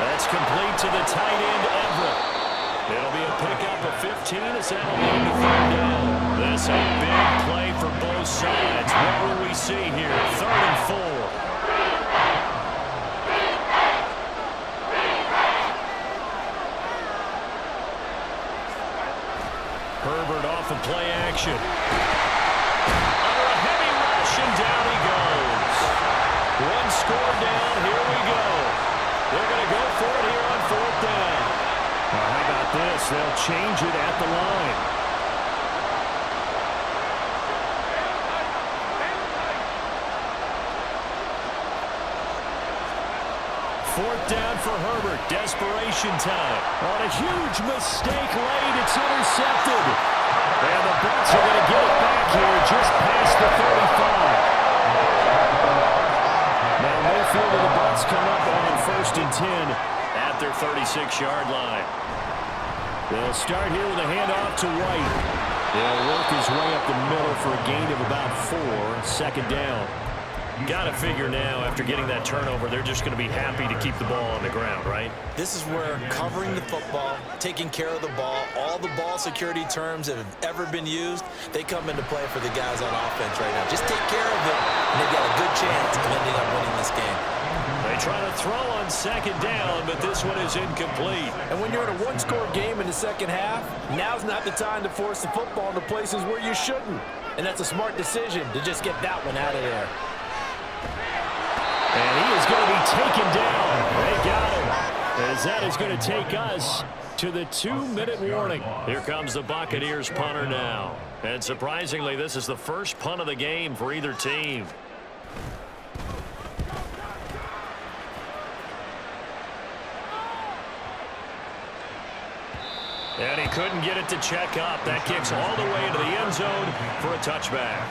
That's complete to the tight end, Everett. It'll be a pickup of 15 as that'll lead to third down. This a big play for both sides. What will we see here? 3rd and 4. Herbert off of play action. Under a heavy rush, and down he goes. One score down, here we go. They're going to go for it here on 4th down. Now, how about this? They'll change it at the line. 4th down for Herbert. Desperation time. On a huge mistake late, it's intercepted. And the Bucs are going to get it back here just past the 35. Now Mayfield and the Bucs come up on 1st and 10 at their 36-yard line. They'll start here with a handoff to White. They'll work his way up the middle for a gain of about 4. 2nd down. Got to figure now, after getting that turnover, they're just going to be happy to keep the ball on the ground, right? This is where covering the football, taking care of the ball, all the ball security terms that have ever been used, they come into play for the guys on offense right now. Just take care of it, and they've got a good chance of ending up winning this game. They try to throw on 2nd down, but this one is incomplete. And when you're in a one-score game in the second half, now's not the time to force the football into places where you shouldn't. And that's a smart decision to just get that one out of there. And he is going to be taken down. They got him. As that is going to take us to the 2-minute warning. Here comes the Buccaneers punter now. And surprisingly, this is the first punt of the game for either team. And he couldn't get it to check up. That kicks all the way into the end zone for a touchback.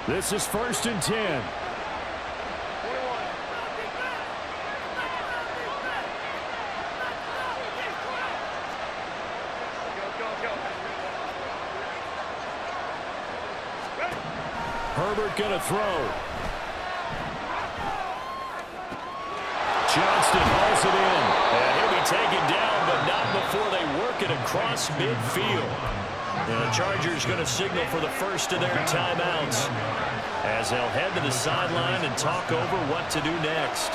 This is 1st and 10. Herbert going to throw. Johnston hauls it in. And he'll be taken down, but not before they work it across midfield. And the Chargers going to signal for the first of their timeouts as they'll head to the sideline and talk over what to do next.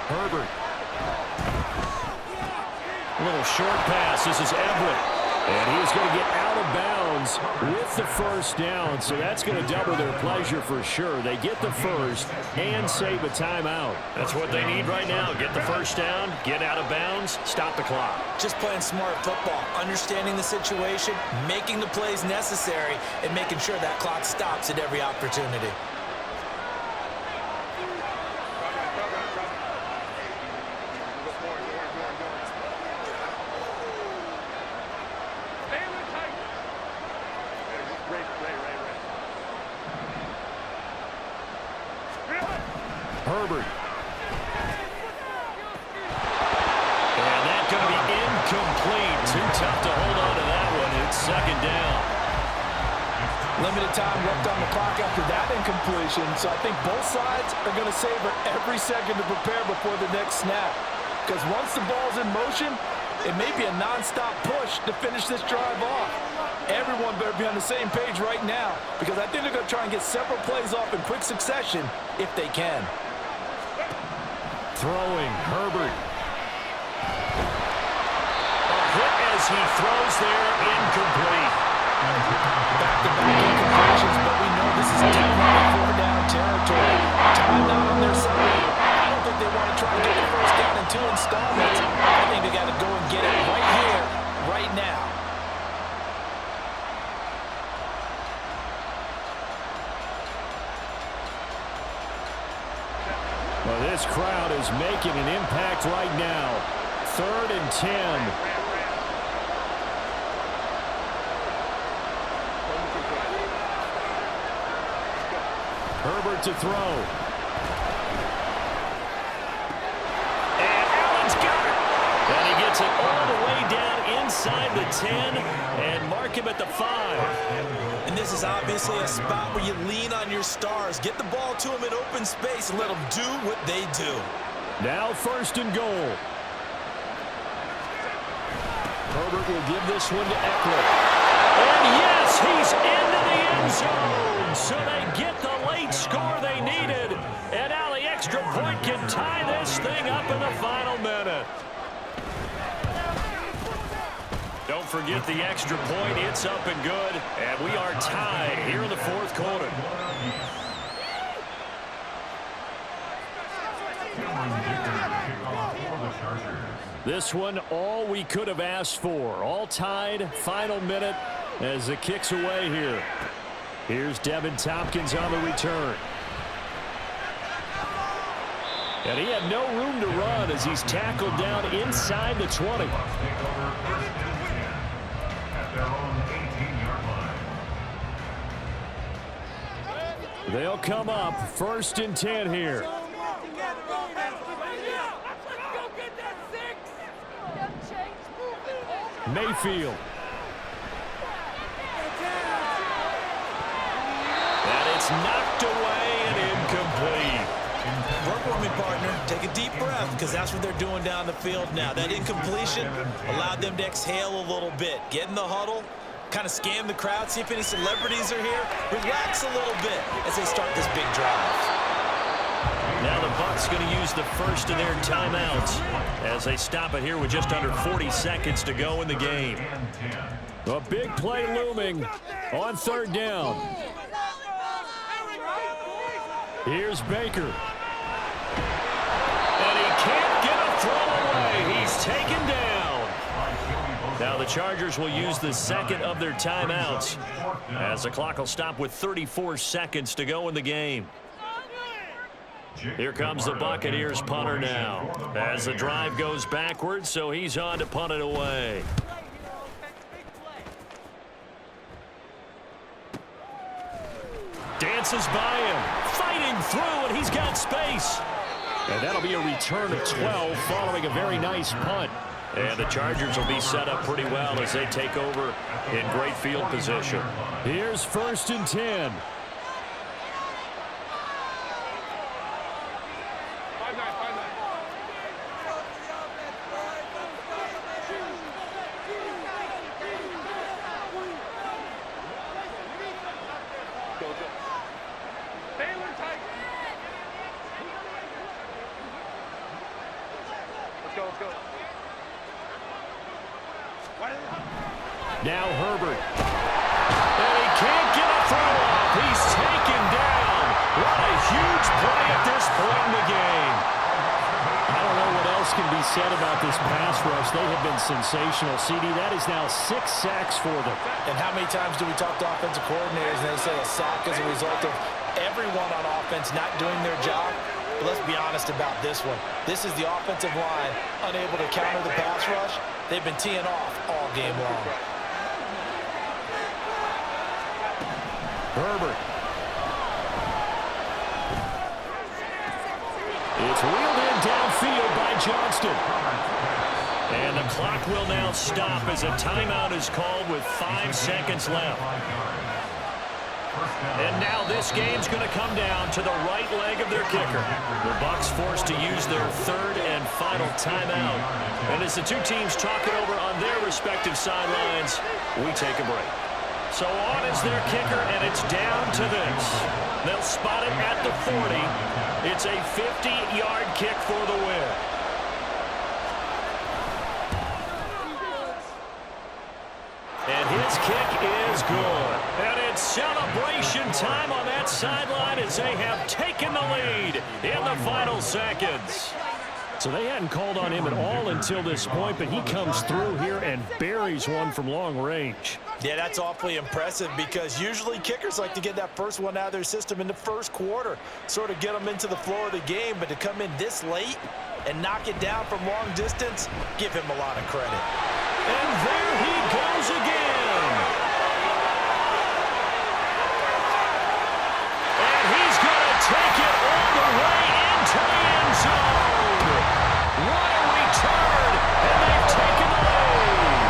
Herbert. A little short pass. This is Everett. And he is going to get out of bounds with the 1st down. So that's going to double their pleasure for sure. They get the first and save a timeout. That's what they need right now. Get the 1st down, get out of bounds, stop the clock. Just playing smart football, understanding the situation, making the plays necessary, and making sure that clock stops at every opportunity. Herbert. And that's going to be incomplete. Too tough to hold on to that one. It's 2nd down. Limited time left on the clock after that incompletion, so I think both sides are going to savor every second to prepare before the next snap. Because once the ball's in motion, it may be a non-stop push to finish this drive off. Everyone better be on the same page right now, because I think they're going to try and get several plays off in quick succession if they can. Throwing, Herbert. A hit as he throws there, incomplete. Back-to-back incompletions, but we know this is definitely 4-down territory. Time not on their side. I don't think they want to try to get the 1st down in 2 installments. I think they got to go and get it right here, right now. Well, this crowd is making an impact right now. 3rd and 10. Herbert to throw. 10 and mark him at the 5. And this is obviously a spot where you lean on your stars. Get the ball to them in open space and let them do what they do. Now 1st and goal. Herbert will give this one to Eckler. And yes, he's into the end zone. So they get the late score they needed. And now the extra point can tie this thing up in the final minute. Don't forget the extra point. It's up and good. And we are tied here in the 4th quarter. This one, all we could have asked for. All tied, final minute as the kick's away here. Here's Devin Tompkins on the return. And he had no room to run as he's tackled down inside the 20. They'll come up 1st and 10 here. Mayfield. And it's knocked away and incomplete. Work with me, partner. Take a deep breath, because that's what they're doing down the field now. That incompletion allowed them to exhale a little bit. Get in the huddle, kind of scan the crowd, see if any celebrities are here. Relax a little bit as they start this big drive. Now the Bucs going to use the first of their timeouts as they stop it here with just under 40 seconds to go in the game. A big play looming on 3rd down. Here's Baker. And he can't get a throw away. He's taken down. Now the Chargers will use the 2nd of their timeouts as the clock will stop with 34 seconds to go in the game. Here comes the Buccaneers punter now as the drive goes backwards, so he's on to punt it away. Dances by him, fighting through, and he's got space. And that'll be a return of 12 following a very nice punt. And the Chargers will be set up pretty well as they take over in great field position. Here's 1st and 10. Now Herbert. And he can't get a throw off. He's taken down. What a huge play at this point in the game. I don't know what else can be said about this pass rush. They have been sensational. CD, that is now 6 sacks for them. And how many times do we talk to offensive coordinators and they say a sack is a result of everyone on offense not doing their job? But let's be honest about this one. This is the offensive line unable to counter the pass rush. They've been teeing off all game long. Herbert. It's wheeled in downfield by Johnston. And the clock will now stop as a timeout is called with 5 seconds left. And now this game's going to come down to the right leg of their kicker. The Bucs forced to use their 3rd and final timeout. And as the two teams talk it over on their respective sidelines, we take a break. So on is their kicker, and it's down to this. They'll spot it at the 40. It's a 50-yard kick for the win. And his kick is good. And it's celebration time on that sideline as they have taken the lead in the final seconds. So they hadn't called on him at all until this point, but he comes through here and buries one from long range. Yeah, that's awfully impressive because usually kickers like to get that first one out of their system in the 1st quarter, sort of get them into the flow of the game, but to come in this late and knock it down from long distance, give him a lot of credit. And there he goes again. And he's going to take it all the way into the end zone. What a return, and they've taken the lead.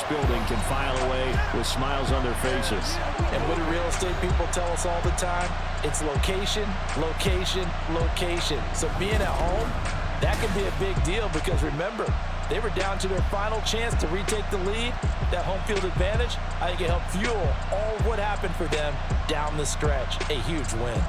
this building can file away with smiles on their faces. And what do real estate people tell us all the time? It's location, location, location. So being at home, that can be a big deal because remember, they were down to their final chance to retake the lead. That home field advantage, I think it helped fuel all of what happened for them down the stretch. A huge win.